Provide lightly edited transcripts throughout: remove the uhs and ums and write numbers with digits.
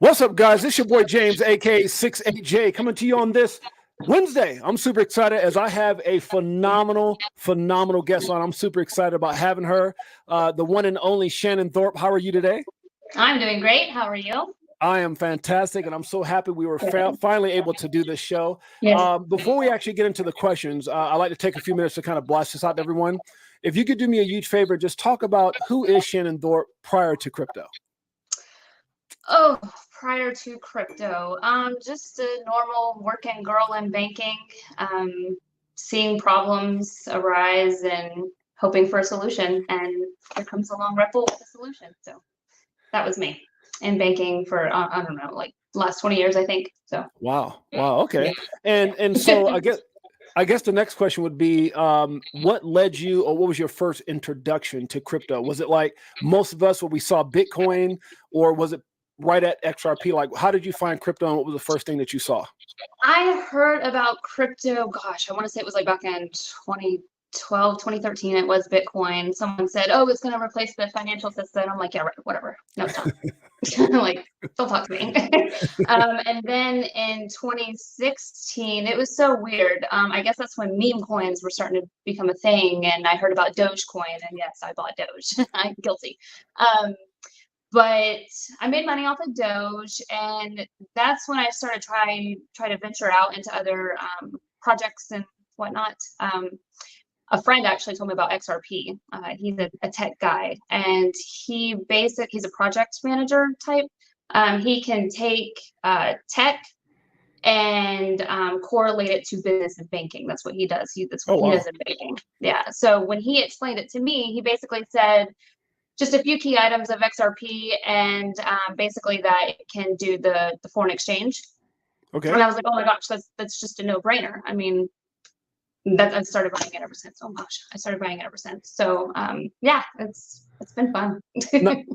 What's up, guys? It's your boy James, aka 68J, coming to you on this Wednesday. I'm super excited as I have a phenomenal guest on. I'm super excited about having her, the one and only Shannon Thorp. How are you today? I'm doing great. How are you? I am fantastic, and I'm so happy we were finally able to do this show. Yes. Before we actually get into the questions, I'd like to take a few minutes to kind of blast this out to everyone. If you could do me a huge favor, just talk about who is Shannon Thorp prior to crypto. Oh, prior to crypto, just a normal working girl in banking, seeing problems arise and hoping for a solution, and here comes along Ripple with a solution. So that was me in banking for I don't know, like last 20 years, I think. So wow, okay. And so I guess the next question would be, what led you, or what was your first introduction to crypto? Was it like most of us, when we saw Bitcoin, or was it right at XRP? Like, how did you find crypto, and what was the first thing that you saw? I heard about crypto, gosh, I want to say it was like back in 2012, 2013, it was Bitcoin. Someone said, oh, it's going to replace the financial system. I'm like, yeah, right, whatever. No, it's not. Like, don't talk to me. And then in 2016, it was so weird. I guess that's when meme coins were starting to become a thing. And I heard about Dogecoin, and yes, I bought Doge. I'm guilty. But I made money off of Doge, and that's when I started try to venture out into other projects and whatnot. A friend actually told me about XRP. He's a tech guy, and he's a project manager type. He can take tech and correlate it to business and banking. That's what he does. That's what he does in banking. Yeah. So when he explained it to me, he basically said just a few key items of XRP, and basically that it can do the foreign exchange. Okay. And I was like, oh my gosh, that's just a no-brainer. I mean, I started buying it ever since. Oh gosh, I started buying it ever since. So yeah, it's been fun.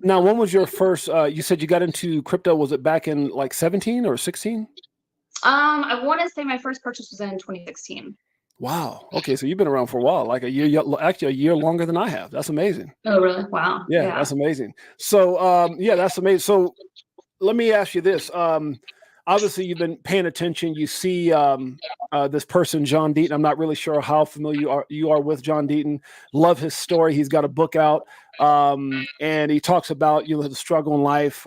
now, when was your first? You said you got into crypto. Was it back in like 17 or 16? I want to say my first purchase was in 2016. Wow. Okay, so you've been around for a while, like a year, actually a year longer than I have. That's amazing. Oh, really? Wow. Yeah, that's amazing. So, yeah, that's amazing. So, let me ask you this. Obviously, you've been paying attention. You see this person, John Deaton. I'm not really sure how familiar you are with John Deaton. Love his story. He's got a book out, and he talks about the struggle in life.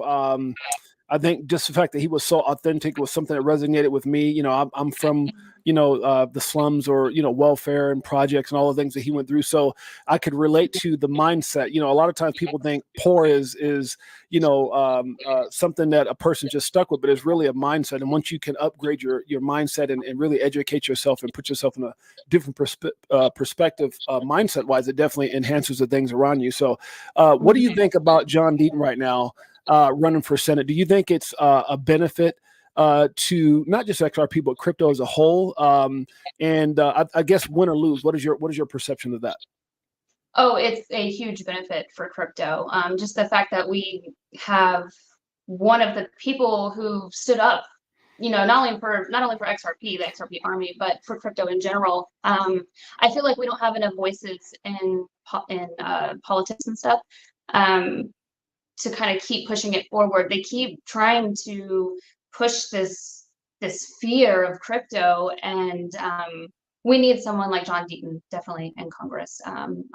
I think just the fact that he was so authentic was something that resonated with me. I'm from, the slums, or, welfare and projects and all the things that he went through. So I could relate to the mindset. A lot of times people think poor is something that a person just stuck with, but it's really a mindset. And once you can upgrade your mindset and really educate yourself and put yourself in a different perspective, mindset wise, it definitely enhances the things around you. So what do you think about John Deaton right now? Running for Senate, do you think it's a benefit to not just XRP but crypto as a whole? I guess win or lose, what is your perception of that? Oh, it's a huge benefit for crypto. Just the fact that we have one of the people who stood up, not only for XRP, the XRP army, but for crypto in general. I feel like we don't have enough voices in politics and stuff. To kind of keep pushing it forward. They keep trying to push this fear of crypto, and we need someone like John Deaton definitely in Congress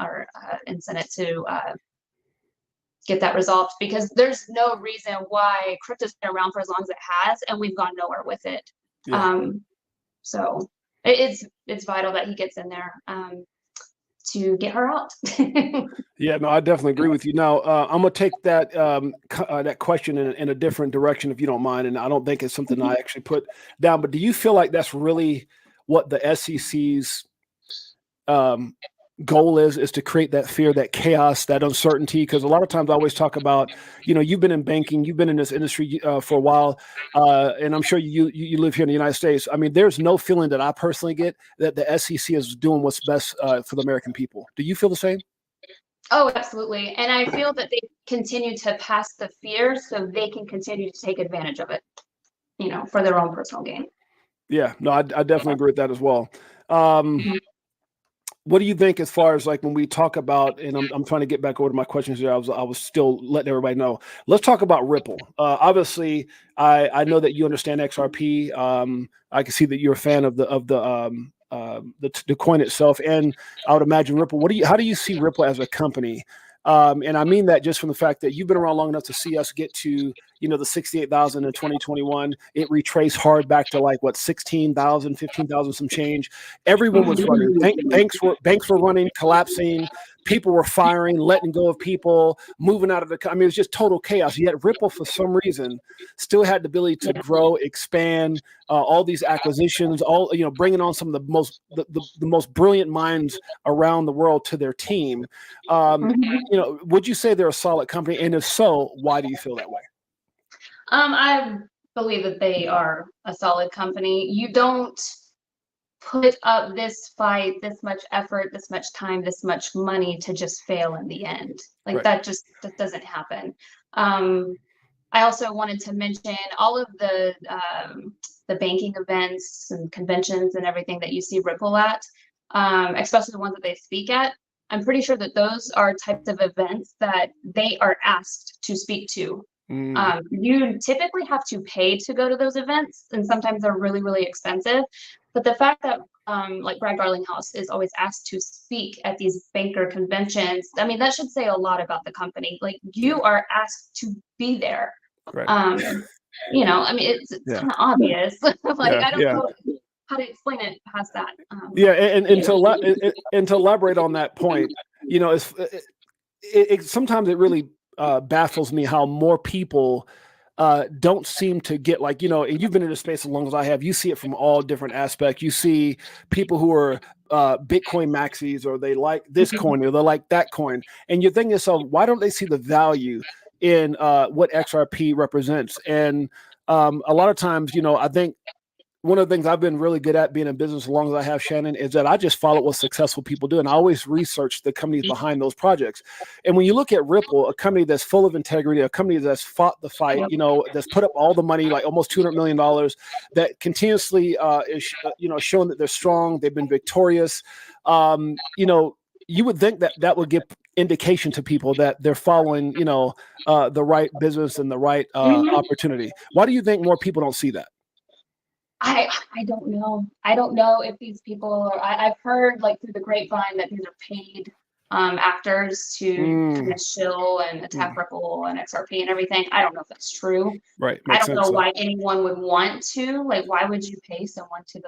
or in Senate to get that resolved, because there's no reason why crypto's been around for as long as it has, and we've gone nowhere with it. Yeah. So it's vital that he gets in there to get her out. Yeah, no, I definitely agree with you. Now, I'm gonna take that that question in a different direction, if you don't mind, and I don't think it's something I actually put down. But do you feel like that's really what the SEC's goal is to create that fear, that chaos, that uncertainty? Because a lot of times I always talk about, you've been in banking, you've been in this industry for a while, and I'm sure you live here in the United States. I mean, there's no feeling that I personally get that the SEC is doing what's best for the American people. Do you feel the same? Oh, absolutely. And I feel that they continue to pass the fear so they can continue to take advantage of it, for their own personal gain. Yeah, no, I definitely agree with that as well. what do you think as far as like when we talk about, and I'm trying to get back over to my questions here. I was still letting everybody know. Let's talk about Ripple. Obviously, I know that you understand XRP. I can see that you're a fan of the coin itself, and I would imagine Ripple. How do you see Ripple as a company? And I mean that just from the fact that you've been around long enough to see us get to, the 68,000 in 2021. It retraced hard back to like what 16,000, 15,000, some change. Everyone was running. Banks were running, collapsing. People were firing, letting go of people, moving out of the. I mean, it was just total chaos. Yet Ripple, for some reason, still had the ability to grow, expand, all these acquisitions, bringing on some of the most brilliant minds around the world to their team. Would you say they're a solid company? And if so, why do you feel that way? I believe that they are a solid company. You don't put up this fight, this much effort, this much time, this much money to just fail in the end. Like that doesn't happen. I also wanted to mention all of the banking events and conventions and everything that you see Ripple at, especially the ones that they speak at. I'm pretty sure that those are types of events that they are asked to speak to. You typically have to pay to go to those events, and sometimes they're really, really expensive. But the fact that like Brad Garlinghouse is always asked to speak at these banker conventions, I mean, that should say a lot about the company. Like you are asked to be there. Right. I mean, it's kind of obvious. I don't know how to explain it past that. And to elaborate on that point, sometimes it really baffles me how more people don't seem to get and you've been in the space as long as I have. You see it from all different aspects. You see people who are Bitcoin maxis, or they like this coin, or they like that coin, and you're thinking to yourself, why don't they see the value in what XRP represents? And a lot of times, I think one of the things I've been really good at being in business as long as I have, Shannon, is that I just follow what successful people do. And I always research the companies behind those projects. And when you look at Ripple, a company that's full of integrity, a company that's fought the fight, that's put up all the money, like almost $200 million, that continuously is, showing that they're strong, they've been victorious. You would think that would give indication to people that they're following, the right business and the right opportunity. Why do you think more people don't see that? I don't know. I don't know if these people are, I've heard like through the grapevine that these are paid actors to kind of shill and attack Ripple and XRP and everything. I don't know if that's true. Right. I don't know why anyone would want to. Like, why would you pay someone to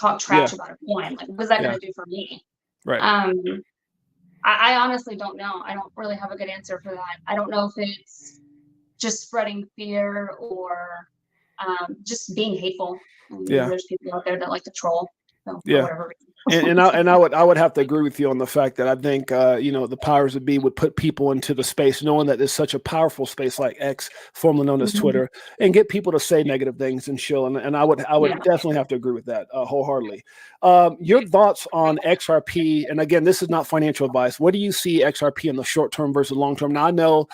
talk trash about a coin? Like, what's that going to do for me? Right. I honestly don't know. I don't really have a good answer for that. I don't know if it's just spreading fear or just being hateful. There's people out there that like to troll. So for whatever reason. And I would have to agree with you on the fact that I think the powers that be would put people into the space knowing that there's such a powerful space like X, formerly known as Twitter, and get people to say negative things and shill. And I would definitely have to agree with that wholeheartedly. Your thoughts on XRP? And again, this is not financial advice. What do you see XRP in the short term versus long term? Now I know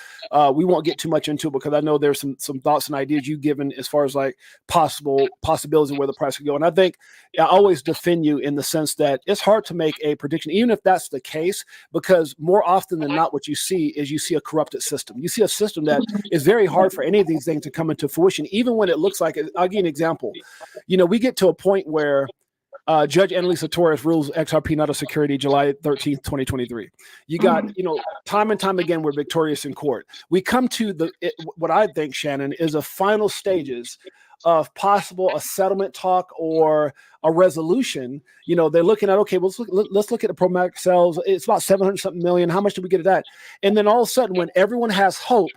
we won't get too much into it because I know there's some thoughts and ideas you've given as far as like possibilities of where the price could go. And I think I always defend you in the sense that it's hard to make a prediction, even if that's the case, because more often than not, what you see is a corrupted system. You see a system that is very hard for any of these things to come into fruition, even when it looks like it. I'll give you an example. We get to a point where Judge Annalisa Torres rules XRP not a security July 13th, 2023. You got, time and time again, we're victorious in court. We come to what I think, Shannon, is a final stages of possible a settlement talk or a resolution. They're looking at, okay, well, let's look at the programmatic sales. It's about 700 something million. How much did we get at that? And then all of a sudden, when everyone has hope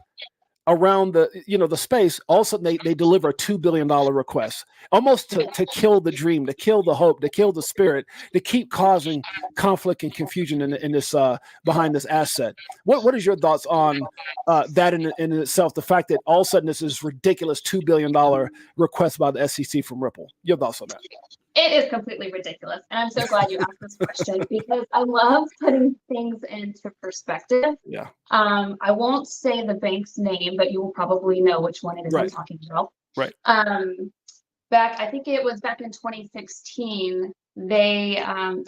around the space, all of a sudden they deliver a $2 billion request, almost to kill the dream, to kill the hope, to kill the spirit, to keep causing conflict and confusion in this behind this asset. What is your thoughts on that in itself? The fact that all of a sudden this is ridiculous $2 billion request by the SEC from Ripple. Your thoughts on that? It is completely ridiculous. And I'm so glad you asked this question because I love putting things into perspective. Yeah. I won't say the bank's name, but you will probably know which one it is I'm talking about. Right. I think it was back in 2016, they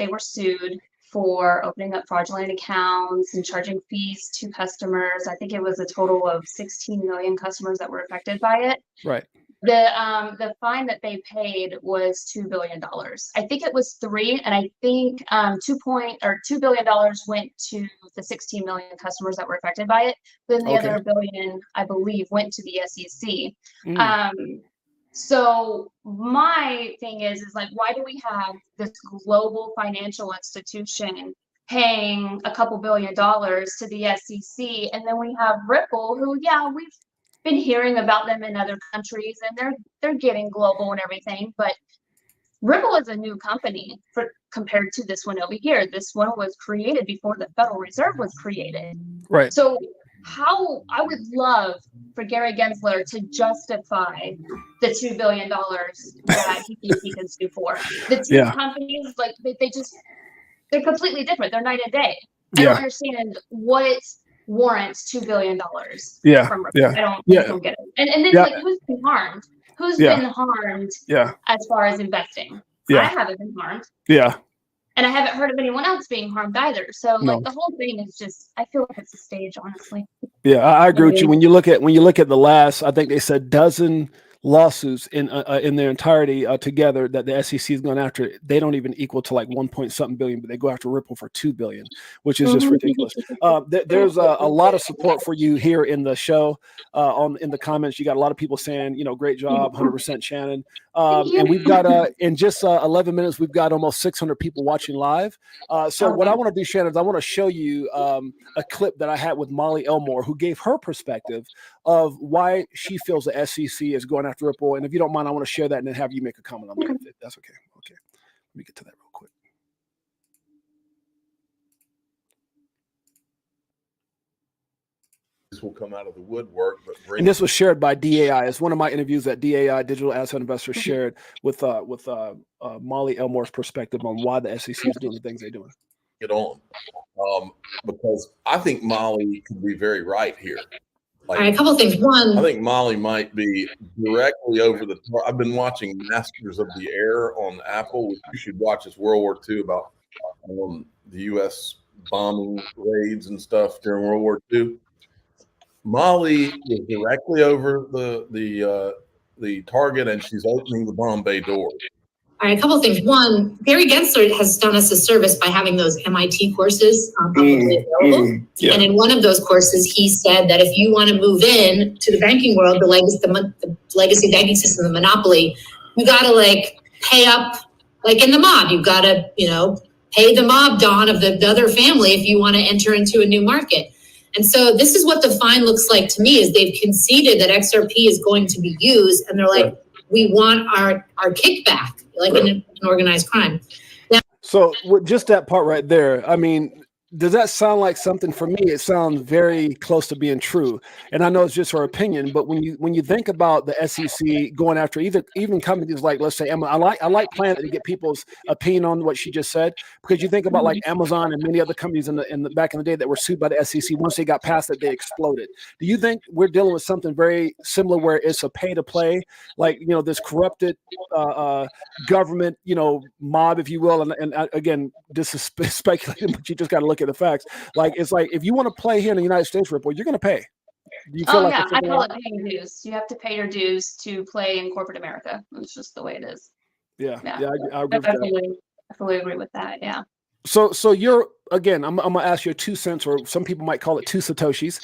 were sued for opening up fraudulent accounts and charging fees to customers. I think it was a total of 16 million customers that were affected by it. Right. The fine that they paid was $2 billion. I think it was 3, and I think $2 billion went to the 16 million customers that were affected by it. Then the other billion, I believe, went to the SEC. So my thing is like, why do we have this global financial institution paying a couple $2 billion to the SEC, and then we have Ripple, who, yeah, we've been hearing about them in other countries, and they're getting global and everything, but Ripple is a new company compared to this one over here. This one was created before the Federal Reserve was created. Right. So I would love for Gary Gensler to justify the $2 billion that he thinks he can sue for. The two companies, like they're completely different. They're night and day. I don't understand what warrants $2 billion from Ripple. I don't get it. And then like, who's been harmed? Who's been harmed as far as investing? I haven't been harmed. And I haven't heard of anyone else being harmed either. So like the whole thing is just, I feel like it's a stage, honestly. Yeah, I agree with you. When you look at the last, I think they said dozen lawsuits in their entirety together that the SEC is going after, they don't even equal to like 1 point something billion, but they go after Ripple for $2 billion, which is just ridiculous. There's a lot of support for you here in the show. In the comments, you got a lot of people saying, great job, 100% Shannon. And we've got in just 11 minutes, we've got almost 600 people watching live. So what I want to do, Shannon, is I want to show you a clip that I had with Molly Elmore, who gave her perspective of why she feels the SEC is going after Ripple. And if you don't mind, I want to share that and then have you make a comment on that. If that's okay. Okay. Let me get to that real quick. This will come out of the woodwork, and this was shared by DAI. It's one of my interviews that DAI, Digital Asset Investors, shared with Molly Elmore's perspective on why the SEC is doing the things they're doing. Get on, because I think Molly could be very right here. All right, a couple of things. One, I think Molly might be directly over the top. I've been watching Masters of the Air on Apple. You should watch this World War II about the U.S. bombing raids and stuff during World War II. Molly is directly over the target, and she's opening the bomb bay door. All right, a couple of things. One, Gary Gensler has done us a service by having those MIT courses publicly available. And in one of those courses, he said that if you want to move in to the banking world, the legacy banking system, the monopoly, you got to like pay up, like in the mob. You've got to, pay the mob don of the other family if you want to enter into a new market. And so this is what the fine looks like to me, is they've conceded that XRP is going to be used, and they're like, we want our kickback, like in an organized crime. Now, so with just that part right there, I mean, does that sound like something? For me, it sounds very close to being true. And I know it's just her opinion, but when you think about the SEC going after even companies like, let's say, I like Planet to get people's opinion on what she just said, because you think about like Amazon and many other companies in the back in the day that were sued by the SEC. Once they got past it, they exploded. Do you think we're dealing with something very similar, where it's a pay to play, like this corrupted government, mob, if you will? And again, this is speculating, but you just got to look at the facts. Like, it's like, if you want to play here in the United States, Ripple, you're going to pay. Do you feel like I call it paying dues. You have to pay your dues to play in corporate America. It's just the way it is. I agree with that. I fully agree with that. Yeah. So you're, again, I'm gonna ask you 2 cents, or some people might call it 2 Satoshis.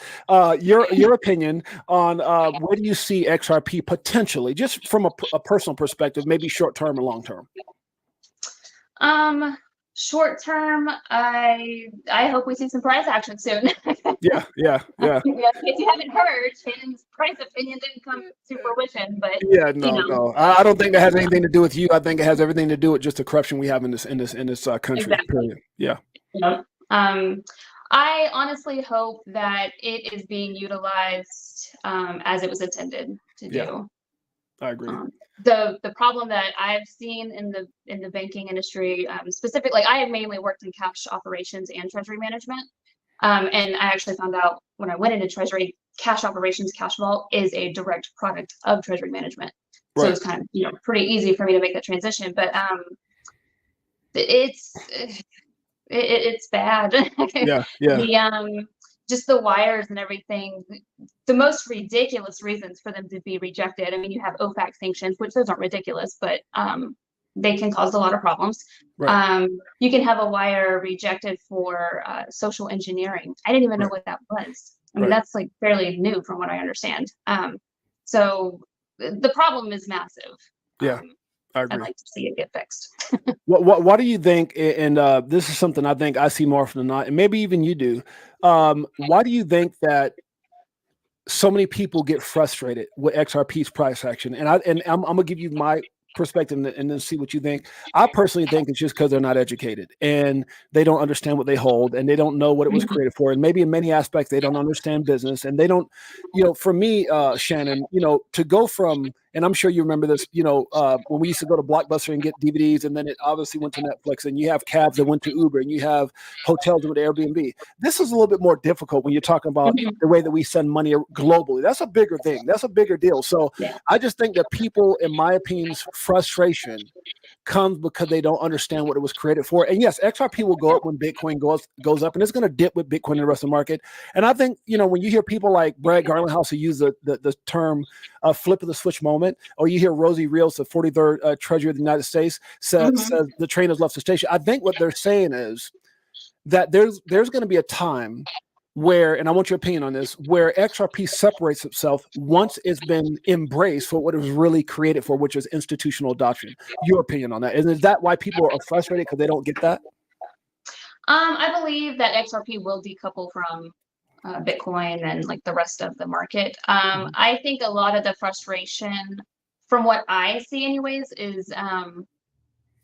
Your opinion on where do you see XRP potentially, just from a personal perspective, maybe short term and long term? Short term, I hope we see some price action soon. Yeah. If you haven't heard, Shannon's price opinion didn't come to fruition, but no. I don't think that has anything to do with you. I think it has everything to do with just the corruption we have in this country. Exactly. Period. Yeah. I honestly hope that it is being utilized as it was intended to do. I agree. The problem that I've seen in the banking industry, specifically, I have mainly worked in cash operations and treasury management. And I actually found out when I went into treasury, cash operations, cash vault is a direct product of treasury management. So it's kind of pretty easy for me to make that transition. But it's it's bad. Yeah, yeah, The just the wires and everything, the most ridiculous reasons for them to be rejected. I mean, you have OFAC sanctions, which those aren't ridiculous, but they can cause a lot of problems. right. You can have a wire rejected for social engineering. I didn't even know what that was. I mean, Right. that's like fairly new from what I understand. So the problem is massive. Yeah, I I'd agree. like to see it get fixed. What do you think? And this is something I think I see more often than not, and maybe even you do. Why do you think that so many people get frustrated with XRP's price action? And I'm gonna give you my perspective and then see what you think. I personally think it's just because they're not educated and they don't understand what they hold and they don't know what it was created for. And maybe in many aspects they don't understand business and they don't, for me, Shannon, to go from, and I'm sure you remember this, when we used to go to Blockbuster and get DVDs, and then it obviously went to Netflix, and you have cabs that went to Uber, and you have hotels that went to Airbnb. This is a little bit more difficult when you're talking about the way that we send money globally. That's a bigger thing. That's a bigger deal. So Yeah. I just think that people, in my opinion, frustration comes because they don't understand what it was created for. And yes, XRP will go up when Bitcoin goes up, and it's going to dip with Bitcoin and the rest of the market. And I think, when you hear people like Brad Garlinghouse who use the term flip of the switch moment, or you hear Rosie Rios, the 43rd Treasurer of the United States, says the train has left the station. I think what they're saying is that there's going to be a time where, and I want your opinion on this, where XRP separates itself once it's been embraced for what it was really created for, which is institutional adoption. Your opinion on that? And is that why people are frustrated because they don't get that? I believe that XRP will decouple from Bitcoin and like the rest of the market. I think a lot of the frustration, from what I see anyways, is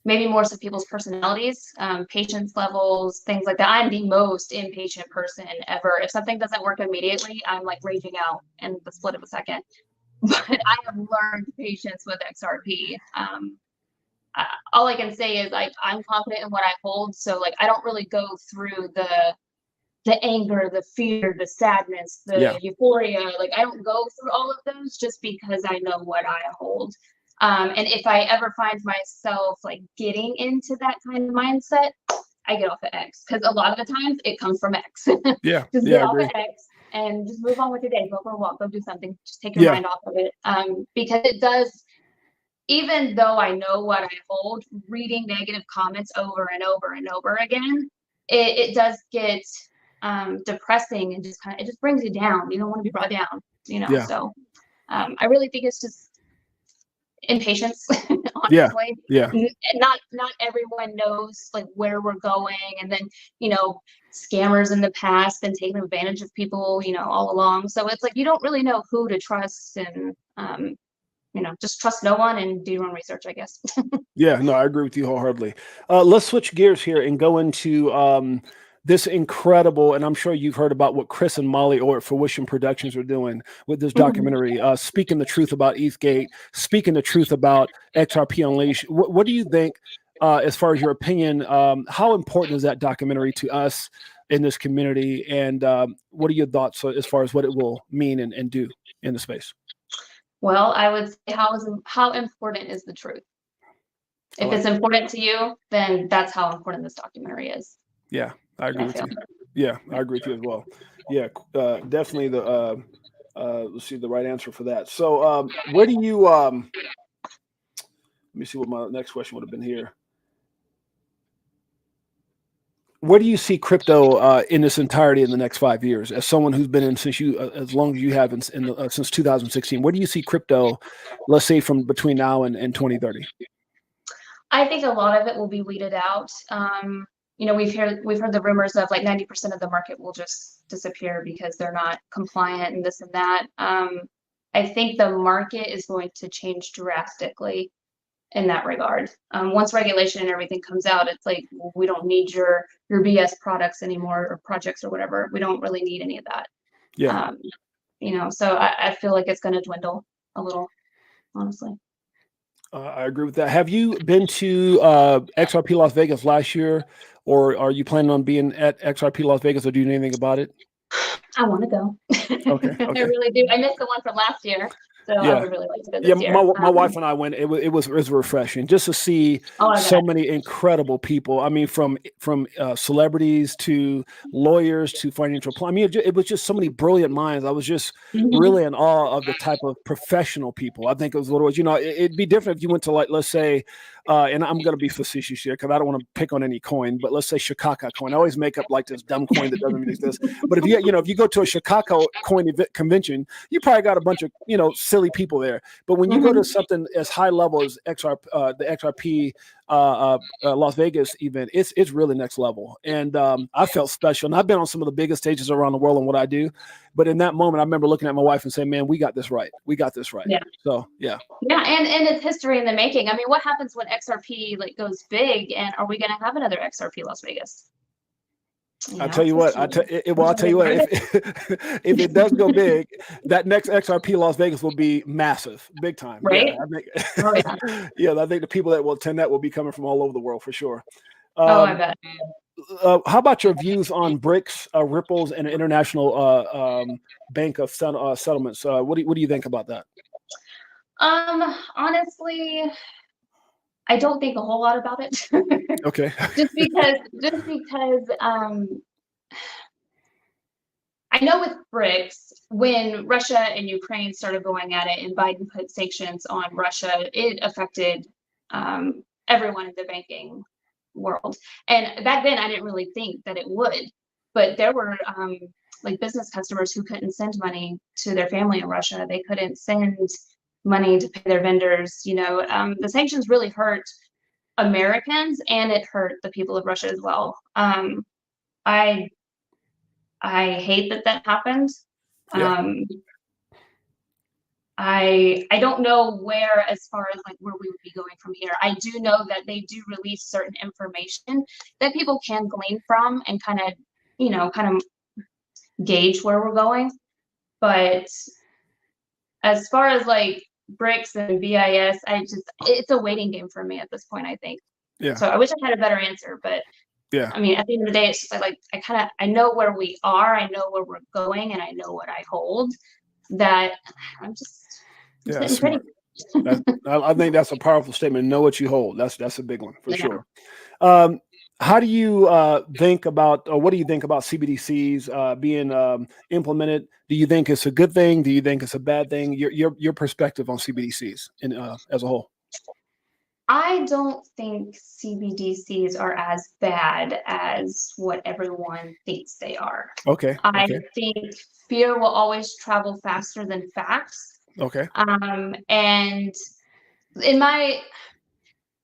maybe more so people's personalities, patience levels, things like that. I'm the most impatient person ever. If something doesn't work immediately, I'm like raging out in the split of a second. But I have learned patience with XRP. All I can say is I'm confident in what I hold. So like, I don't really go through the anger, the fear, the sadness, the euphoria. Like I don't go through all of those just because I know what I hold. And if I ever find myself like getting into that kind of mindset, I get off of X, because a lot of the times it comes from X. Just get off of X and just move on with your day. Go for a walk, go do something. Just take your mind off of it. Because it does, even though I know what I hold, reading negative comments over and over and over again, it does get depressing and just it just brings you down. You don't want to be brought down, So I really think it's just impatience, honestly. Not everyone knows like where we're going, and then scammers in the past been taking advantage of people all along, so it's like you don't really know who to trust, and just trust no one and do your own research, I guess. No, I agree with you wholeheartedly. Let's switch gears here and go into this incredible, and I'm sure you've heard about what Chris and Molly or Fruition Productions are doing with this documentary, speaking the truth about ETHGate, speaking the truth about XRP Unleashed. What do you think, as far as your opinion, how important is that documentary to us in this community? And what are your thoughts as far as what it will mean and do in the space? Well, I would say how important is the truth? If it's important to you, then that's how important this documentary is. Yeah, I agree with you. Yeah, I agree with you as well. Yeah, definitely let's see the right answer for that. So where do you let me see what my next question would have been here. Where do you see crypto in its entirety in the next 5 years? As someone who's been in as long as you have since 2016, where do you see crypto, let's say from between now and 2030? I think a lot of it will be weeded out. We've heard the rumors of like 90% of the market will just disappear because they're not compliant and this and that. I think the market is going to change drastically in that regard. Once regulation and everything comes out, it's like, well, we don't need your BS products anymore, or projects or whatever. We don't really need any of that. So I feel like it's going to dwindle a little, honestly. I agree with that. Have you been to XRP Las Vegas last year, or are you planning on being at XRP Las Vegas, or doing anything about it? I want to go. Okay. I really do. I missed the one from last year. So I Yeah. would really like to go Yeah, this year. my wife and I went. It was refreshing just to see so many incredible people. I mean, from celebrities to lawyers to financial planners. I mean, it was just so many brilliant minds. I was just really in awe of the type of professional people. I think it was what it was. You know, it'd be different if you went to, like, let's say, and I'm going to be facetious here because I don't want to pick on any coin, but let's say Chicago coin. I always make up like this dumb coin that doesn't even exist. But if you go to a Chicago coin convention, you probably got a bunch of silly people there. But when you go to something as high level as the XRP Las Vegas event, it's really next level. And I felt special. And I've been on some of the biggest stages around the world in what I do. But in that moment, I remember looking at my wife and saying, man, we got this right. We got this right. Yeah. So, yeah. Yeah, and it's history in the making. I mean, what happens when XRP goes big, and are we going to have another XRP Las Vegas? I'll tell you what. I'll tell you what. If it does go big, that next XRP Las Vegas will be massive, big time. Right? Yeah, I think the people that will attend that will be coming from all over the world for sure. I bet. How about your views on BRICS, Ripples, and International Bank of Settlements? What do you think about that? Honestly, I don't think a whole lot about it. Okay. just because I know with BRICS, when Russia and Ukraine started going at it and Biden put sanctions on Russia, it affected everyone in the banking world. And back then I didn't really think that it would, but there were business customers who couldn't send money to their family in Russia. They couldn't send money to pay their vendors. The sanctions really hurt Americans, and it hurt the people of Russia as well. I hate that happened. Yeah. I don't know where, as far as where we would be going from here. I do know that they do release certain information that people can glean from and kind of gauge where we're going. But as far as BRICS and BIS, it's a waiting game for me at this point, I think. Yeah. So I wish I had a better answer, but yeah. I mean, at the end of the day, it's just I know where we are, I know where we're going, and I know what I hold. That I'm just sitting pretty. I think that's a powerful statement. Know what you hold. That's a big one for sure. How do you think about, or what do you think about CBDCs being implemented? Do you think it's a good thing? Do you think it's a bad thing? Your perspective on CBDCs as a whole. I don't think CBDCs are as bad as what everyone thinks they are. Okay. I think fear will always travel faster than facts. Okay. And in my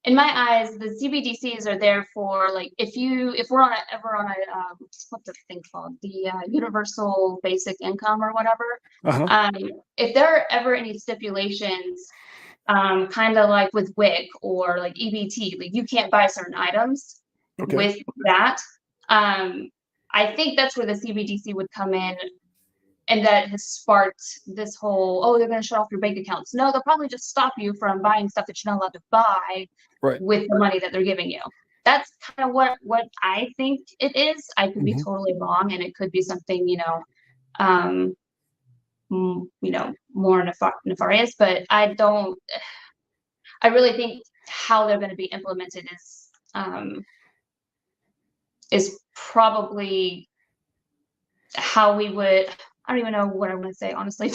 eyes, the CBDCs are there for if we're ever on a what's the thing called, the universal basic income or whatever. If there are ever any stipulations, kind of like with WIC or EBT, you can't buy certain items with that. I think that's where the CBDC would come in, and that has sparked this whole, they're going to shut off your bank accounts. No, they'll probably just stop you from buying stuff that you're not allowed to buy with the money that they're giving you. That's kind of what I think it is. I could be totally wrong, and it could be something, more nefarious, but I really think how they're going to be implemented is probably how we would, I don't even know what I want to say, honestly.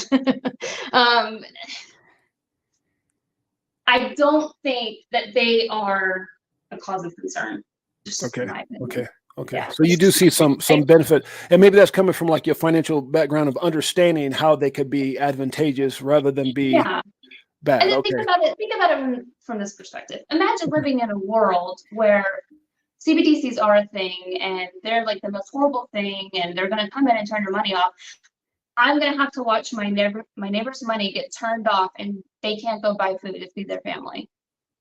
I don't think that they are a cause of concern. Okay. Yeah. So you do see some benefit, and maybe that's coming from your financial background of understanding how they could be advantageous rather than be bad. And then think about it from this perspective. Imagine living in a world where CBDCs are a thing, and they're the most horrible thing, and they're going to come in and turn your money off. I'm going to have to watch my neighbor's money get turned off, and they can't go buy food to feed their family.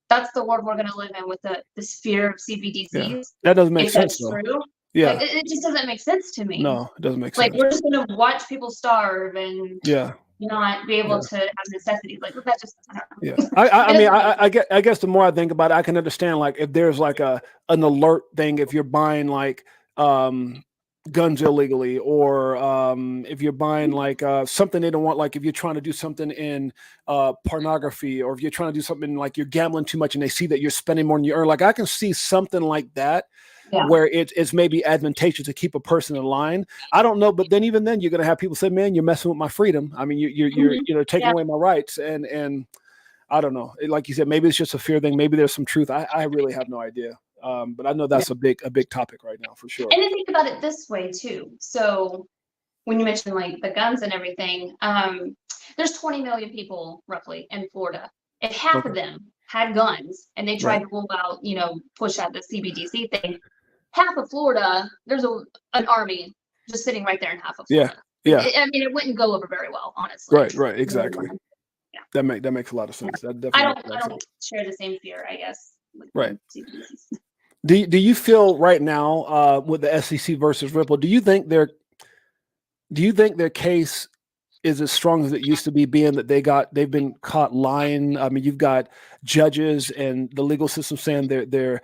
That's the world we're going to live in with this fear of CBDCs. Yeah. That doesn't make sense, though. True. Yeah. It just doesn't make sense to me. No, it doesn't make sense. We're just going to watch people starve and not be able to have necessities. That just, I don't know. Yeah. I guess the more I think about it, I can understand if there's an alert thing if you're buying guns illegally, or if you're buying like something they don't want, like if you're trying to do something in pornography, or if you're trying to do something like you're gambling too much and they see that you're spending more than you earn. Like I can see something like that. Yeah. Where it's maybe advantageous to keep a person in line. I don't know, but then even then you're going to have people say, "Man, you're messing with my freedom. I mean, you're taking away my rights." And I don't know. Like you said, maybe it's just a fear thing. Maybe there's some truth. I really have no idea. But I know that's a big topic right now for sure. And then think about it this way too. So when you mentioned like the guns and everything, there's 20 million people roughly in Florida. If half of them had guns and they tried to roll out, push out the CBDC thing, half of Florida, there's an army just sitting right there in half of Florida. Yeah. I mean, it wouldn't go over very well, honestly. Right, exactly. Yeah. That makes a lot of sense. That definitely I don't share the same fear, I guess. Right. Do you feel right now with the SEC versus Ripple? Do you think their case is as strong as it used to be, being that they've been caught lying? I mean, you've got judges and the legal system saying their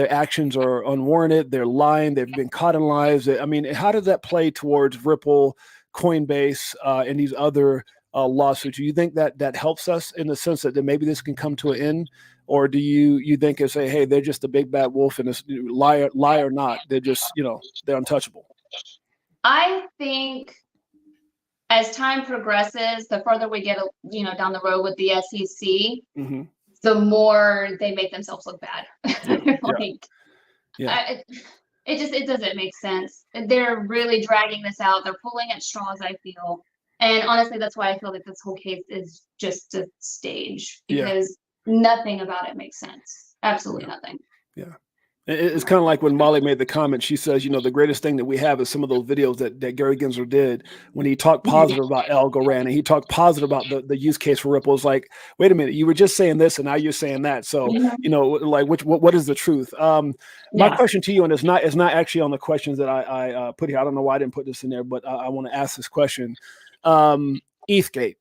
actions are unwarranted, they're lying, they've been caught in lies. I mean, how does that play towards Ripple, Coinbase, and these other lawsuits? Do you think that helps us in the sense that maybe this can come to an end, or do you think and say, hey, they're just a big bad wolf and it's lie or not, they're just they're untouchable? I think as time progresses, the further we get, down the road with the SEC, the more they make themselves look bad. It doesn't make sense. They're really dragging this out. They're pulling at straws, I feel. And honestly, that's why I feel like this whole case is just a stage, because nothing about it makes sense. Absolutely nothing. Yeah. It's kind of like when Molly made the comment. She says, the greatest thing that we have is some of those videos that Gary Gensler did when he talked positive about Algorand, and he talked positive about the use case for Ripple. It's like, wait a minute, you were just saying this and now you're saying that. So, like what is the truth? My question to you, and it's not actually on the questions that I put here. I don't know why I didn't put this in there, but I want to ask this question. ETHGate,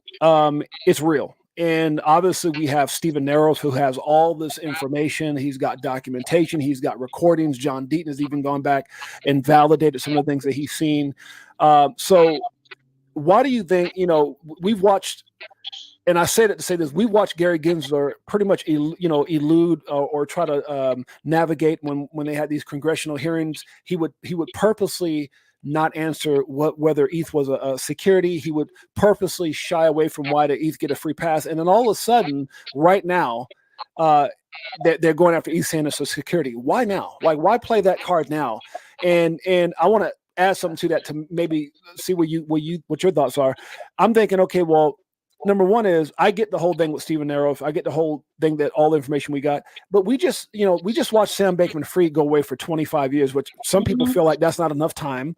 it's real. And obviously we have Stephen Narrows, who has all this information. He's got documentation. He's got recordings. John Deaton has even gone back and validated some of the things that he's seen. So why do you think, we've watched, and I say that to say this, we watched Gary Gensler pretty much, elude or try to navigate when they had these congressional hearings. He would purposely not answer whether ETH was a security. He would purposely shy away from why did ETH get a free pass. And then all of a sudden, right now, they're going after ETH saying it's a security. Why now? Like, why play that card now? And I want to add something to that to maybe see what your thoughts are. I'm thinking, okay, well, number one is I get the whole thing with Stephen Narrows. I get the whole thing that all the information we got, but we just watched Sam Bankman-Fried go away for 25 years, which some people feel like that's not enough time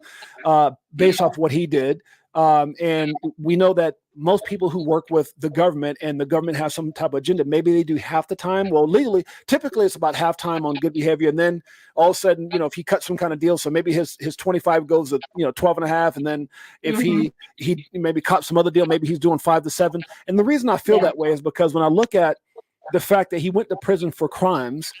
based off what he did. And we know that most people who work with the government and the government has some type of agenda, maybe they do half the time. Well, legally, typically it's about half time on good behavior. And then all of a sudden, if he cuts some kind of deal, so maybe his 25 goes to, 12 and a half. And then if he maybe caught some other deal, maybe he's doing 5 to 7. And the reason I feel that way is because when I look at the fact that he went to prison for crimes,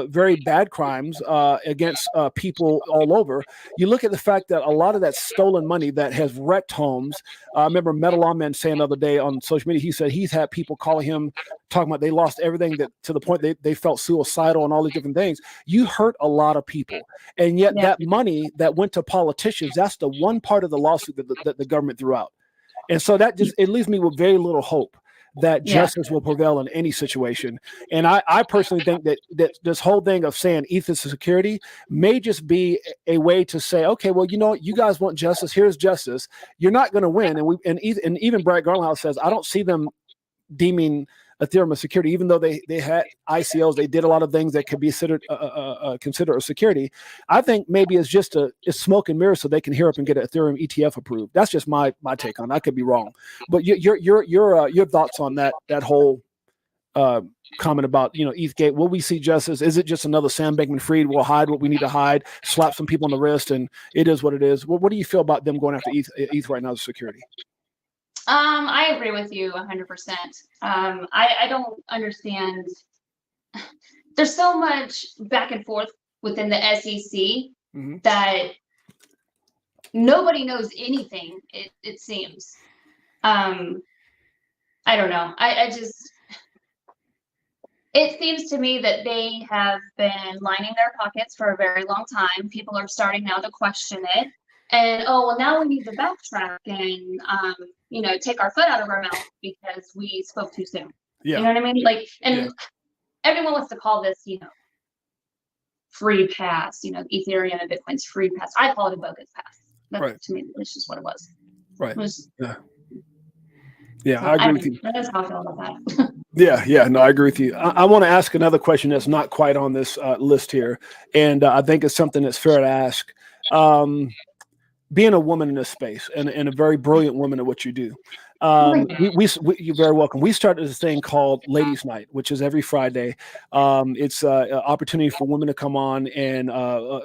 very bad crimes against people all over. You look at the fact that a lot of that stolen money that has wrecked homes. I remember Metal On Man saying the other day on social media, he said he's had people calling him, talking about they lost everything to the point they felt suicidal and all these different things. You hurt a lot of people. And yet that money that went to politicians, that's the one part of the lawsuit that the government threw out. And so it leaves me with very little hope that justice will prevail in any situation. And I personally think that this whole thing of saying ETH is a security may just be a way to say, okay, well, you guys want justice. Here's justice. You're not going to win. And even Brad Garlinghouse says, I don't see them deeming Ethereum a security, even though they had ICOs, they did a lot of things that could be considered a security. I think maybe it's just it's smoke and mirrors so they can hear up and get an Ethereum ETF approved. That's just my take on it. I could be wrong, but your thoughts on that whole comment about ETHGate. Will we see justice? Is it just another Sam Bankman-Fried? We'll hide what we need to hide, slap some people on the wrist, and it is what it is. What do you feel about them going after ETH right now as a security? I agree with you 100%. I don't understand. There's so much back and forth within the SEC that nobody knows anything. It seems. I don't know. I just. It seems to me that they have been lining their pockets for a very long time. People are starting now to question it. And, oh, well, now we need to backtrack and, take our foot out of our mouth because we spoke too soon. Yeah. You know what I mean? Like, and everyone wants to call this, free pass, Ethereum and Bitcoin's free pass. I call it a bogus pass. That's, to me, it's just what it was. Right. It was, yeah, I agree with you. That's how I feel about that. Yeah, no, I agree with you. I want to ask another question that's not quite on this list here, and I think it's something that's fair to ask. Being a woman in this space and a very brilliant woman at what you do, you're very welcome. We started this thing called Ladies Night, which is every Friday. It's an opportunity for women to come on and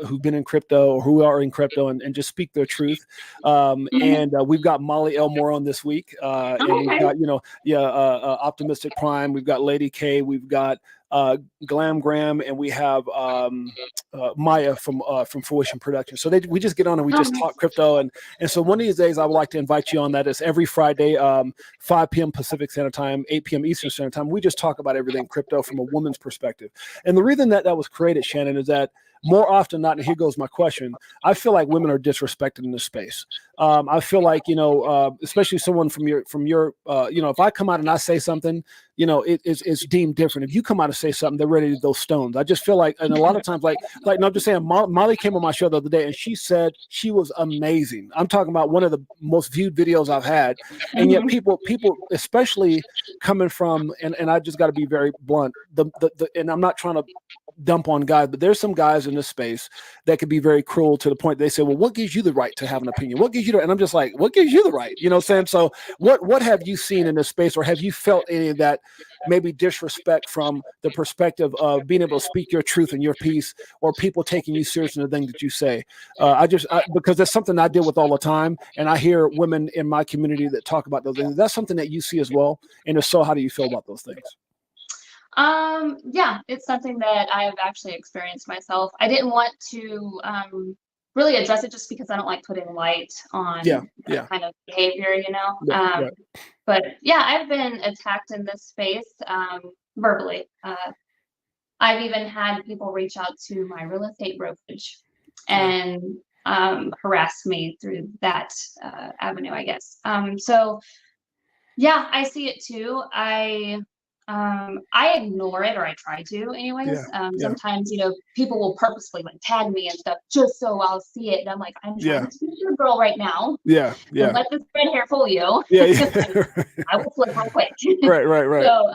who've been in crypto or who are in crypto and just speak their truth. And we've got Molly Elmore on this week, and we've got Optimistic Prime. We've got Lady K. We've got Glam Graham, and we have Maya from Fruition Production. So we just get on and we just talk crypto, and so one of these days I would like to invite you on that. It's every Friday, 5 p.m. Pacific Standard Time, 8 p.m. Eastern Standard Time. We just talk about everything crypto from a woman's perspective. And the reason that was created, Shannon, is that more often than not, and here goes my question, I feel like women are disrespected in this space. I feel like, especially someone from your, if I come out and I say something, it's deemed different. If you come out and say something, they're ready to throw stones. I just feel like, and a lot of times, no, I'm just saying, Molly came on my show the other day and she said she was amazing. I'm talking about one of the most viewed videos I've had. And yet people, especially coming from, and I just got to be very blunt, and I'm not trying to dump on guys, but there's some guys in this space that could be very cruel to the point they say, well, what gives you the right to have an opinion? What gives you and I'm just like, what gives you the right? You know what I'm saying? So what have you seen in this space, or have you felt any of that maybe disrespect from the perspective of being able to speak your truth and your piece, or people taking you serious in the thing that you say? Because that's something I deal with all the time, and I hear women in my community that talk about those things. That's something that you see as well. And if so, how do you feel about those things? Yeah, it's something that I've actually experienced myself. I didn't want to really address it just because I don't like putting light on that kind of behavior, But yeah, I've been attacked in this space verbally. I've even had people reach out to my real estate brokerage and harass me through that avenue, I guess. So yeah, I see it too. I ignore it, or I try to anyways. Sometimes, people will purposely tag me and stuff just so I'll see it. And I'm like, I'm trying to be your girl right now. Don't let this red hair fool you. I will flip real quick. Right. So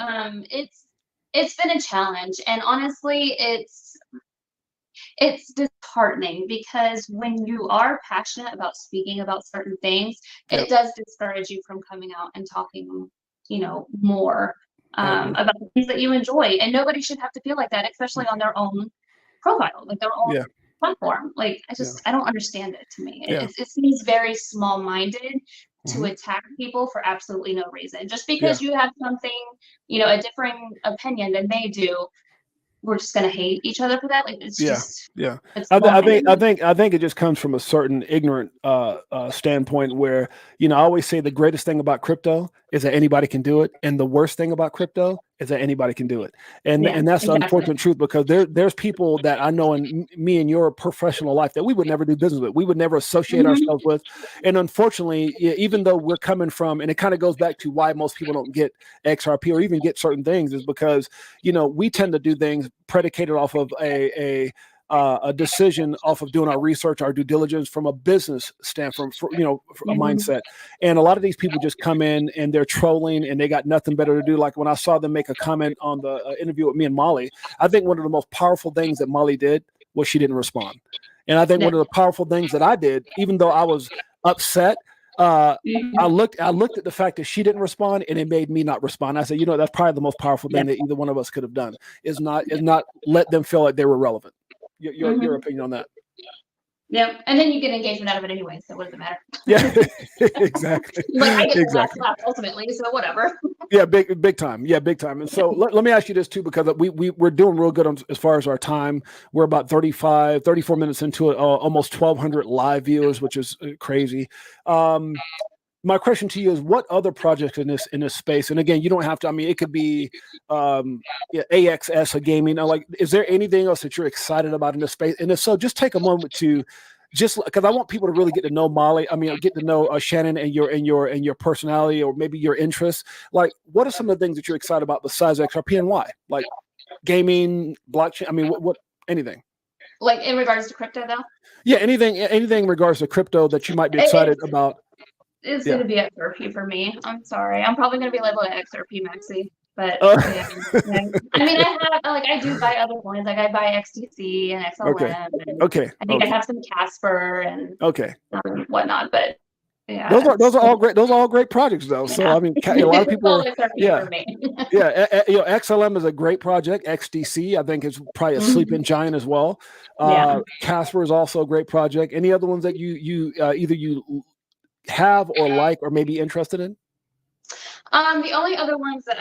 it's been a challenge. And honestly, it's disheartening, because when you are passionate about speaking about certain things, it does discourage you from coming out and talking, more about the things that you enjoy. And nobody should have to feel like that, especially on their own profile, their own platform. I don't understand it. To me, it seems very small-minded to attack people for absolutely no reason, just because you have something, a different opinion than they do. We're just gonna hate each other for that. It's just I think it just comes from a certain ignorant standpoint where I always say the greatest thing about crypto is that anybody can do it, and the worst thing about crypto is that anybody can do it, and that's the unfortunate truth, because there's people that I know in me and your professional life that we would never do business with, we would never associate ourselves with, and unfortunately, even though we're coming from, and it kind of goes back to why most people don't get XRP or even get certain things, is because we tend to do things predicated off of a decision off of doing our research, our due diligence from a business standpoint, a mindset. And a lot of these people just come in and they're trolling and they got nothing better to do. Like when I saw them make a comment on the interview with me and Molly, I think one of the most powerful things that Molly did was she didn't respond. And I think one of the powerful things that I did, even though I was upset, I looked at the fact that she didn't respond, and it made me not respond. I said, that's probably the most powerful thing that either one of us could have done, is not let them feel like they were relevant. Your opinion on that? Yeah, and then you get engagement out of it anyway, so what does it matter? Yeah, exactly. Like I get the Exactly. last laugh ultimately, so whatever. Yeah, big time. Yeah, big time. And so let me ask you this too, because we're doing real good on, as far as our time. We're about 34 minutes into it, almost 1,200 live viewers, which is crazy. My question to you is, what other projects in this space? And again, you don't have to. I mean, it could be AXS, a gaming. Like, is there anything else that you're excited about in this space? And if so, just take a moment to just because I want people to really get to know Molly. I mean, get to know Shannon and your personality, or maybe your interests. Like, what are some of the things that you're excited about besides XRP, and why? Like gaming, blockchain. I mean, what anything? Like in regards to crypto, though. Yeah, anything in regards to crypto that you might be excited about. It's going to be XRP for me. I'm sorry. I'm probably going to be labeled an XRP maxi. But yeah. I mean, I do buy other coins. Like I buy XTC and XLM. And I think I have some Casper and whatnot. But yeah, those are all great. Those are all great projects, though. So I mean, a lot of people. XLM is a great project. XDC, I think, is probably a sleeping giant as well. Casper is also a great project. Any other ones that you either you have or like or maybe interested in? The only other ones that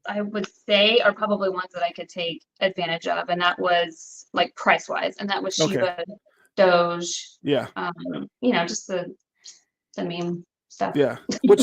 I would say are probably ones that I could take advantage of, and that was like price wise, and that was Shiba, Doge. Yeah. Just the meme stuff. Yeah. Which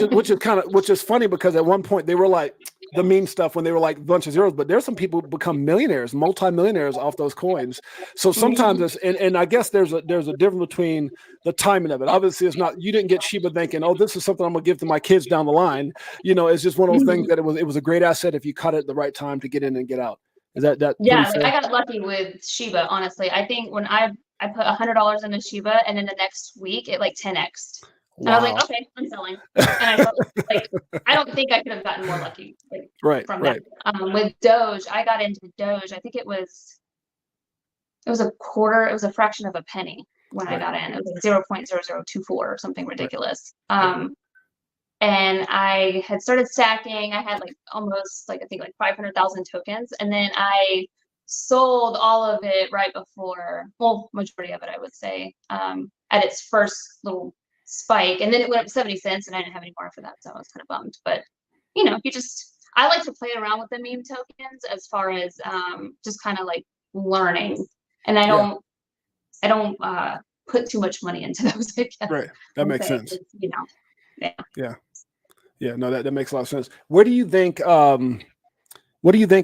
is funny, because at one point they were like the meme stuff when they were like a bunch of zeros, but there's some people become millionaires, multimillionaires off those coins. So sometimes it's and I guess there's a difference between the timing of it. Obviously, it's not, you didn't get Shiba thinking, oh, this is something I'm gonna give to my kids down the line. It's just one of those things that it was a great asset if you caught it at the right time to get in and get out. Is that yeah, like I got lucky with Shiba, honestly. I think when I put $100 into Shiba, and then the next week it like 10x'd. And I was like, okay, I'm selling. And I felt like I don't think I could have gotten more lucky from that. With Doge, I got into Doge. I think it was a quarter, it was a fraction of a penny when I got in. It was like 0.0024 or something ridiculous. And I had started stacking. I had almost I think 500,000 tokens. And then I sold all of it right before, well, majority of it, I would say, at its first little spike, and then it went up 70 cents, and I didn't have any more after that, so I was kind of bummed. But I like to play around with the meme tokens as far as just kind of like learning, and I don't put too much money into those. Right, that makes sense. Yeah. No, that makes a lot of sense. What do you think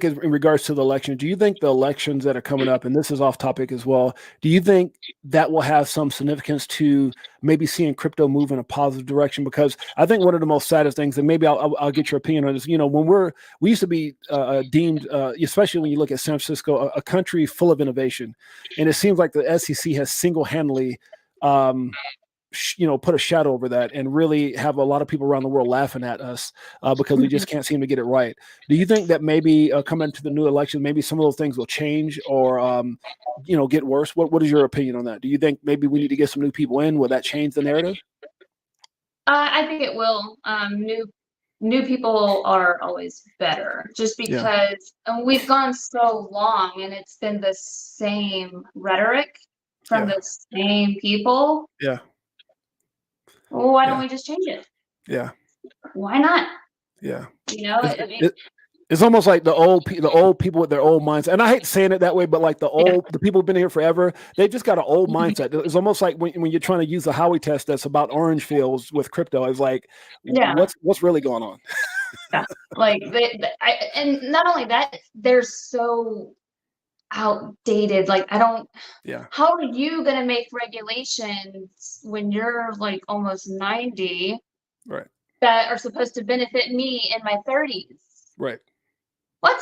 is in regards to the election? Do you think the elections that are coming up, and this is off topic as well, do you think that will have some significance to maybe seeing crypto move in a positive direction? Because I think one of the most saddest things, and maybe I'll get your opinion on this, when we used to be deemed, especially when you look at San Francisco, a country full of innovation. And it seems like the SEC has single-handedly put a shadow over that and really have a lot of people around the world laughing at us because we just can't seem to get it right. Do you think that maybe coming to the new election, maybe some of those things will change or, get worse? What is your opinion on that? Do you think maybe we need to get some new people in? Will that change the narrative? I think it will. New people are always better, just because we've gone so long and it's been the same rhetoric from the same people. Yeah. Well, why don't we just change it? Yeah. Why not? Yeah. It's almost like the old people with their old mindset. And I hate saying it that way, but like the people who've been here forever, they just got an old mindset. It's almost like when you're trying to use the Howey test that's about orange fields with crypto. It's like, what's really going on? And not only that, they're so outdated. How are you going to make regulations when you're almost 90 that are supposed to benefit me in my 30s? Right. What?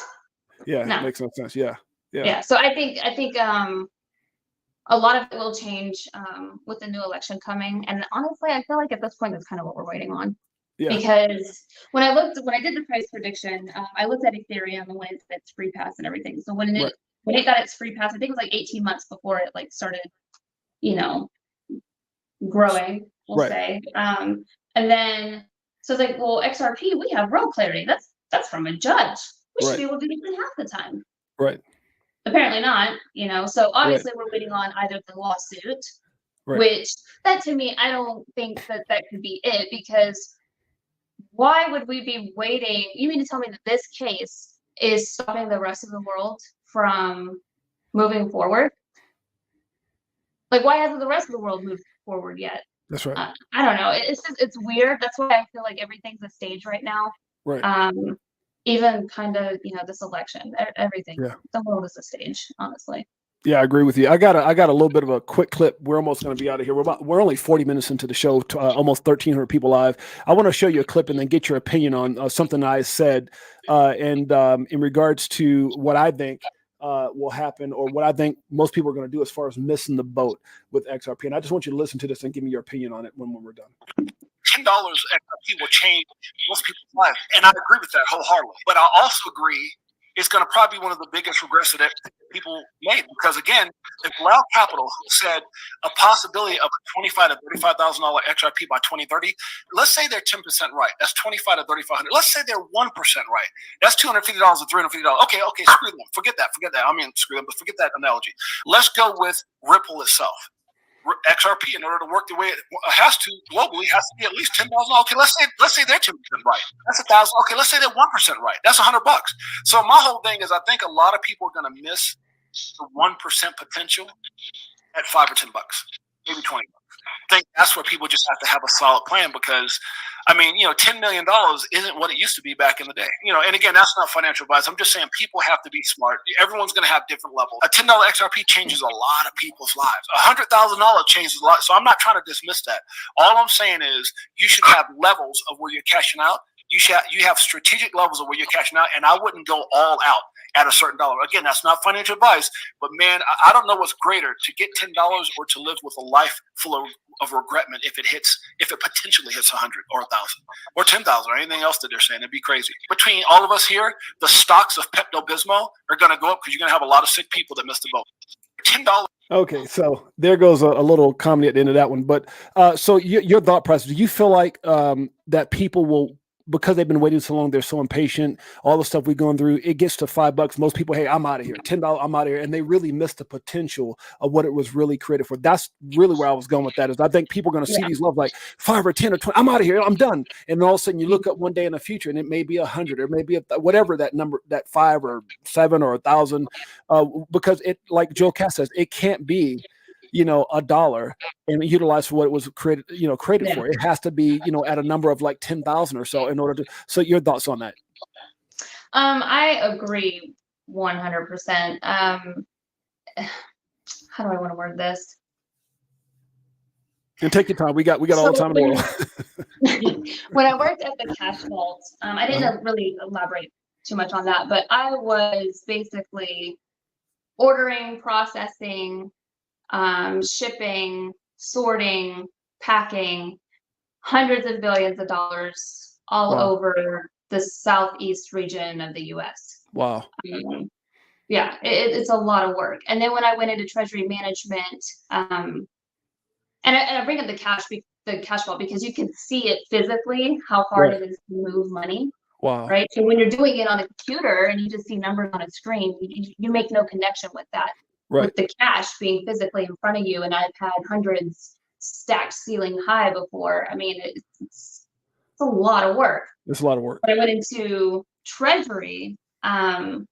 Yeah, no. Makes no sense. Yeah. So I think a lot of it will change with the new election coming, and honestly I feel like at this point that's kind of what we're waiting on. Because when I did the price prediction, I looked at Ethereum and when it's free pass and everything. So when it got its free pass, I think it was 18 months before it started, growing, we'll say. And then so it's well, XRP, we have real clarity. That's from a judge. We should be able to do it in half the time. Right. Apparently not, So obviously we're waiting on either the lawsuit Right. which that to me, I don't think that that could be it, because why would we be waiting? You mean to tell me that this case is stopping the rest of the world from moving forward? Like, why hasn't the rest of the world moved forward yet? That's right. I don't know. It's just, it's weird. That's why I feel like everything's a stage right now. Right. Even kind of, this election, everything. Yeah. The world is a stage, honestly. Yeah, I agree with you. I got a little bit of a quick clip. We're almost going to be out of here. We're only 40 minutes into the show, almost 1,300 people live. I want to show you a clip and then get your opinion on something I said, and in regards to what I think will happen, or what I think most people are going to do as far as missing the boat with XRP. And I just want you to listen to this and give me your opinion on it when we're done. $10 XRP will change most people's lives, and I agree with that wholeheartedly. But I also agree it's going to probably be one of the biggest regrets that people made, because again, if Lao Capital said a possibility of a $25,000 to $35,000 XRP by 2030, let's say they're 10% right. That's $2,500 to $3,500. Let's say they're 1% right. That's $250 to $350. Okay, screw them. Forget that. I mean, screw them, but forget that analogy. Let's go with Ripple itself. XRP, in order to work the way it has to globally, has to be at least $10,000. Okay, let's say they're 10% right. That's $1,000. Okay, let's say they're 1% right. That's $100. So my whole thing is, I think a lot of people are going to miss the 1% potential at $5 or $10, maybe $20. I think that's where people just have to have a solid plan, because I mean, $10 million isn't what it used to be back in the day. And again, that's not financial advice. I'm just saying people have to be smart. Everyone's going to have different levels. A $10 XRP changes a lot of people's lives. $100,000 changes a lot. So I'm not trying to dismiss that. All I'm saying is you should have levels of where you're cashing out. You have strategic levels of where you're cashing out, and I wouldn't go all out at a certain dollar. Again, that's not financial advice, but man, I don't know what's greater, to get $10 or to live with a life full of regretment if it potentially hits 100 or 1,000 or 10,000 or anything else that they're saying. It'd be crazy. Between all of us here, the stocks of Pepto-Bismol are going to go up because you're going to have a lot of sick people that miss the boat. $10. Okay, so there goes a little comedy at the end of that one. But so your thought process, do you feel like that people will, because they've been waiting so long, they're so impatient, all the stuff we're going through, it gets to $5. Most people, hey, I'm out of here. $10, I'm out of here. And they really miss the potential of what it was really created for. That's really where I was going with that, is I think people are going to see these levels like 5 or 10 or 20. I'm out of here. I'm done. And then all of a sudden you look up one day in the future and it may be 100 or maybe whatever that number, that 5 or 7 or 1,000, because it, like Joe Cass says, it can't be $1 and utilized for what it was created for. It has to be, at a number of like 10,000 or so in order to. So your thoughts on that? I agree 100%. How do I want to word this? And take your time. We got all the time in the world. When I worked at the cash vault, I didn't really elaborate too much on that, but I was basically ordering, processing, shipping, sorting, packing hundreds of billions of dollars all over the southeast region of the US. Wow. Yeah, it's a lot of work. And then when I went into treasury management, and I bring up the cash vault because you can see it physically, how hard it is to move money. Wow. Right. So when you're doing it on a computer and you just see numbers on a screen, you make no connection with that. Right. With the cash being physically in front of you, and I've had hundreds stacked ceiling high before. I mean, it's a lot of work. It's a lot of work. But I went into treasury. The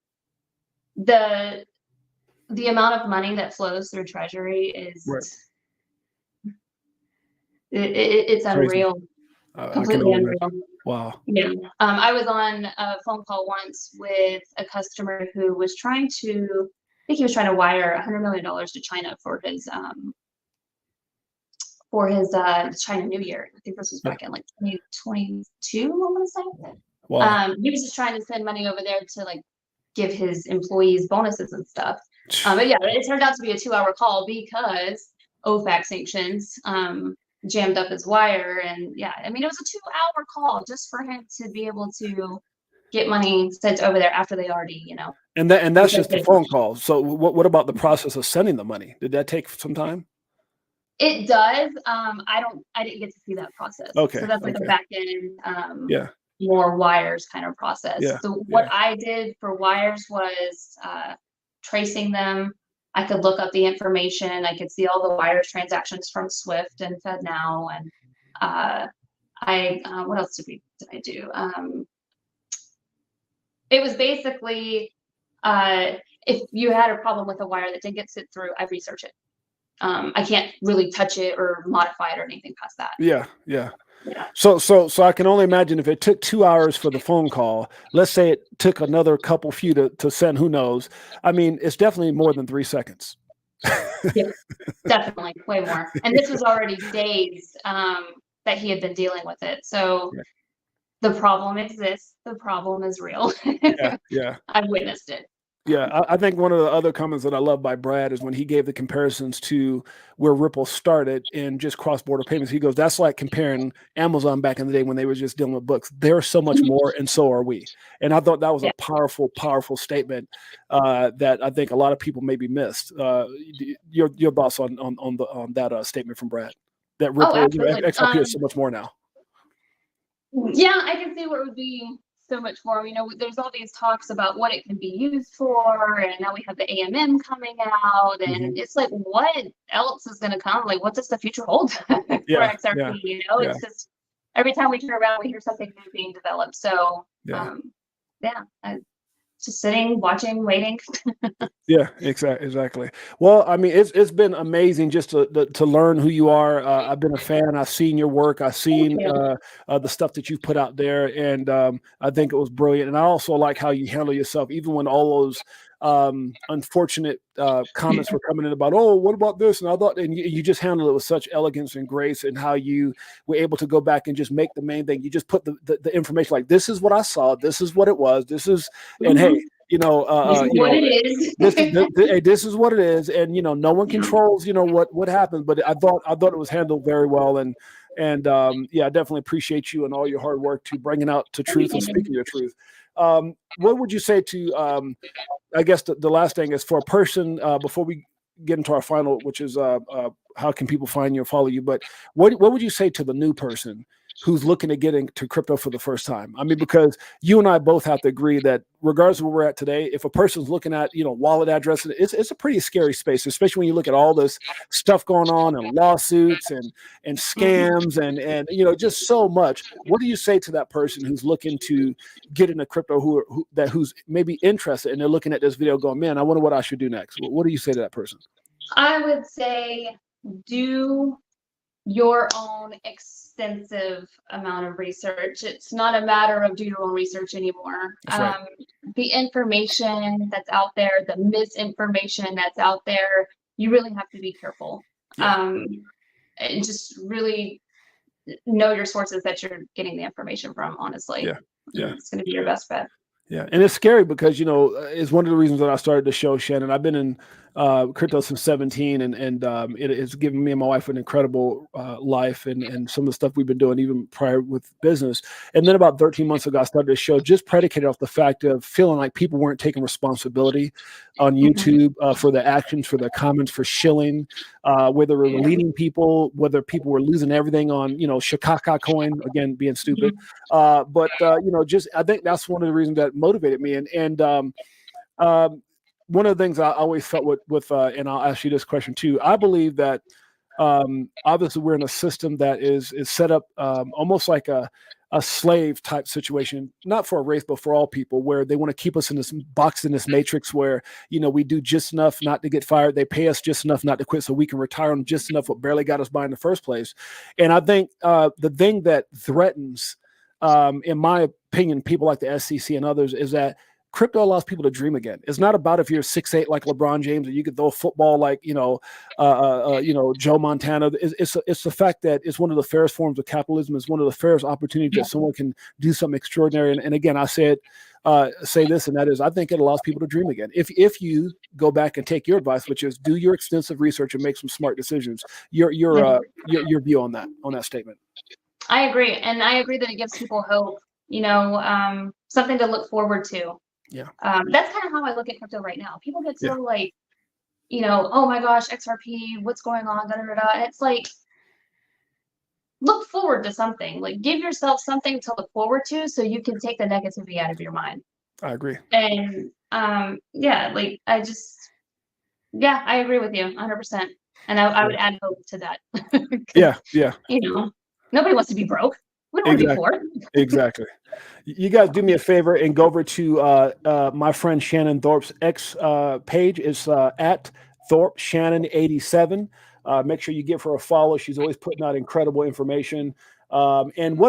amount of money that flows through treasury is it's unreal. Completely unreal. Wow. Yeah. I was on a phone call once with a customer who was trying to. I think he was trying to wire $100 million to China for his China New Year. I think this was back in like 2022, I want to say. Wow. He was just trying to send money over there to like give his employees bonuses and stuff. But yeah, it turned out to be a 2-hour call because OFAC sanctions jammed up his wire. And yeah, I mean, it was a 2-hour call just for him to be able to get money sent over there after they already, And that's just the phone call. So what about the process of sending the money? Did that take some time? It does. I didn't get to see that process. Okay. So that's like a back end, more wires kind of process. Yeah. So what I did for wires was tracing them, I could look up the information. I could see all the wires transactions from Swift and FedNow. And what else did I do? It was basically, if you had a problem with a wire that didn't get sent through, I research it. I can't really touch it or modify it or anything past that. Yeah. So I can only imagine if it took 2 hours for the phone call, let's say it took another couple few to send, who knows? I mean, it's definitely more than 3 seconds. Yeah, definitely way more. And this was already days that he had been dealing with it. So the problem exists. The problem is real. Yeah. I've witnessed it. Yeah, I think one of the other comments that I love by Brad is when he gave the comparisons to where Ripple started in just cross-border payments. He goes, that's like comparing Amazon back in the day when they were just dealing with books. They're so much more, and so are we. And I thought that was a powerful, powerful statement that I think a lot of people maybe missed. Your thoughts on that statement from Brad? That Ripple, XRP is so much more now. Yeah, I can see what would be so much more. There's all these talks about what it can be used for, and now we have the AMM coming out, and it's like, what else is going to come? Like, what does the future hold for XRP? It's just every time we turn around, we hear something new being developed. So, just sitting, watching, waiting. Yeah, exactly. Well, I mean, it's been amazing just to learn who you are. I've been a fan. I've seen your work. I've seen the stuff that you've put out there, and I think it was brilliant. And I also like how you handle yourself, even when all those unfortunate comments were coming in about, oh, what about this? And I thought, and you just handled it with such elegance and grace, and how you were able to go back and just make the main thing. You just put the information, like, this is what I saw, this is what it was, this is, and hey, this is what it is, and no one controls what happens. But I thought it was handled very well, and I definitely appreciate you and all your hard work to bringing out to truth and speaking your truth. What would you say to I guess the last thing is for a person before we get into our final, which is how can people find you and follow you? But what would you say to the new person who's looking to get into crypto for the first time? I mean, because you and I both have to agree that regardless of where we're at today, if a person's looking at, wallet addresses, it's a pretty scary space, especially when you look at all this stuff going on and lawsuits and scams and just so much. What do you say to that person who's looking to get into crypto, who's maybe interested, and they're looking at this video going, man, I wonder what I should do next? What do you say to that person? I would say do your own extensive amount of research. It's not a matter of do your own research anymore. Right. The information that's out there, the misinformation that's out there, you really have to be careful. And just really know your sources that you're getting the information from, honestly. It's going to be your best bet. Yeah, and it's scary because it's one of the reasons that I started the show, Shannon. I've been in crypto since 17, and it has given me and my wife an incredible life, and some of the stuff we've been doing even prior with business. And then about 13 months ago, I started a show just predicated off the fact of feeling like people weren't taking responsibility on YouTube for their actions, for their comments, for shilling, whether we were leading people, whether people were losing everything on Shikaka coin, again being stupid. But just I think that's one of the reasons that motivated me. And one of the things I always felt with and I'll ask you this question too. I believe that obviously we're in a system that is set up almost like a slave type situation, not for a race, but for all people, where they want to keep us in this box, in this matrix where, we do just enough not to get fired. They pay us just enough not to quit so we can retire on just enough what barely got us by in the first place. And I think the thing that threatens, in my opinion, people like the SEC and others, is that crypto allows people to dream again. It's not about if you're 6'8" like LeBron James, or you could throw a football like Joe Montana. It's the fact that it's one of the fairest forms of capitalism. It's one of the fairest opportunities that someone can do something extraordinary. And again, I say this, and that is, I think it allows people to dream again. If you go back and take your advice, which is do your extensive research and make some smart decisions. Your view on that statement. I agree, and I agree that it gives people hope. Something to look forward to. Yeah. That's kind of how I look at crypto right now. People get so like, oh my gosh, XRP, what's going on? Da, da, da, da. And it's like, look forward to something. Like, give yourself something to look forward to so you can take the negativity out of your mind. I agree. And Yeah, I agree with you 100%. And I would add hope to that. 'Cause, Yeah. nobody wants to be broke. We don't want to be poor. Exactly. You guys do me a favor and go over to my friend Shannon Thorp's X page. It's at Thorp Shannon 87. Make sure you give her a follow. She's always putting out incredible information. And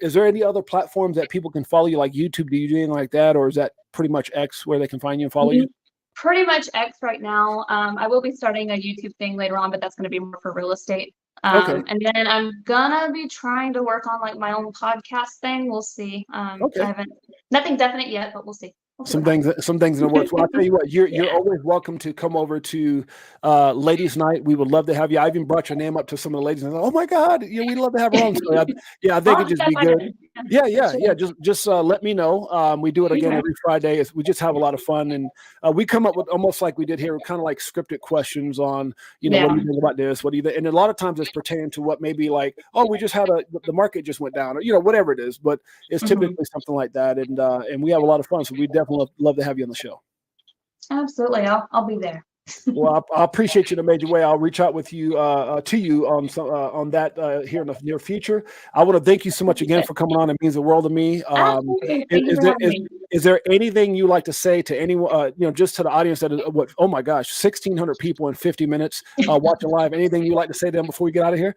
is there any other platforms that people can follow you, like YouTube? Do you do anything like that? Or is that pretty much X where they can find you and follow you? Pretty much X right now. I will be starting a YouTube thing later on, but that's going to be more for real estate. Okay. And then I'm gonna be trying to work on like my own podcast thing. We'll see. Okay. I haven't nothing definite yet, but we'll see. Some things in the works. Well, I'll tell you what, you're always welcome to come over to Ladies Night. We would love to have you. I even brought your name up to some of the ladies and said, oh my God, we'd love to have her on. So I think it'd just be good. Yeah. Just let me know. We do it again every Friday. We just have a lot of fun, and we come up with almost like we did here, kind of like scripted questions on, what do you think about this? What do you think? And a lot of times it's pertaining to what maybe like, oh, we just had the market just went down, or whatever it is. But it's typically something like that, and we have a lot of fun. So we definitely love to have you on the show. Absolutely, I'll be there. Well, I appreciate you in a major way. I'll reach out with you to you on that here in the near future. I want to thank you so much again for coming on. It means the world to me. Is there anything you like to say to anyone? Just to the audience that is oh my gosh, 1,600 people in 50 minutes watching live. Anything you like to say to them before we get out of here?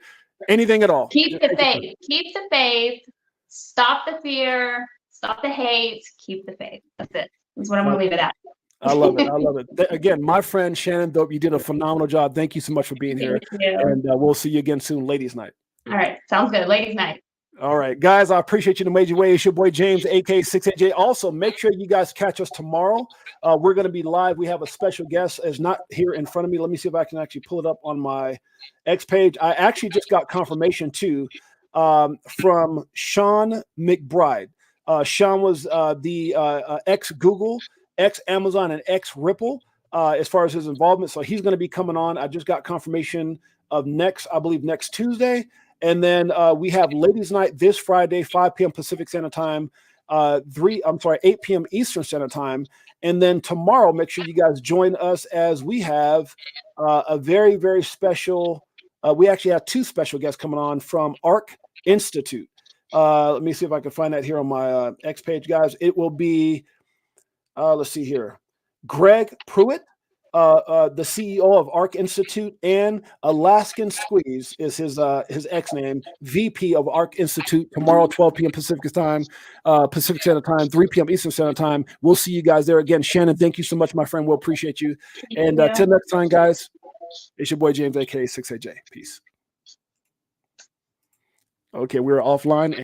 Anything at all? Keep the faith. Keep the faith. Stop the fear. Stop the hate. Keep the faith. That's it. That's what I'm going to leave it at. I love it. Again, my friend Shannon Thorp, you did a phenomenal job. Thank you so much for being here. And we'll see you again soon, Ladies Night. All right. Sounds good. Ladies Night. All right, guys, I appreciate you in a major way. It's your boy James, aka 68J. Also, make sure you guys catch us tomorrow. We're going to be live. We have a special guest. It's not here in front of me. Let me see if I can actually pull it up on my X page. I actually just got confirmation too from Sean McBride. Sean was the ex-Google, ex-Amazon, and ex-Ripple as far as his involvement. So he's going to be coming on. I just got confirmation of next Tuesday. And then we have Ladies Night this Friday, 5 p.m. Pacific Standard Time, 8 p.m. Eastern Standard Time. And then tomorrow, make sure you guys join us as we have a very, very special, we actually have 2 special guests coming on from ARC Institute. Let me see if I can find that here on my X page, guys. It will be, let's see here, Greg Pruitt, the CEO of ARC Institute, and Alaskan Squeeze is his X name, VP of ARC Institute. Tomorrow, 12 p.m. Pacific Standard Time, 3 p.m. Eastern Standard Time. We'll see you guys there again. Shannon, thank you so much, my friend. We'll appreciate you. And till next time, guys, it's your boy James, aka 68J. Peace. Okay, we're offline.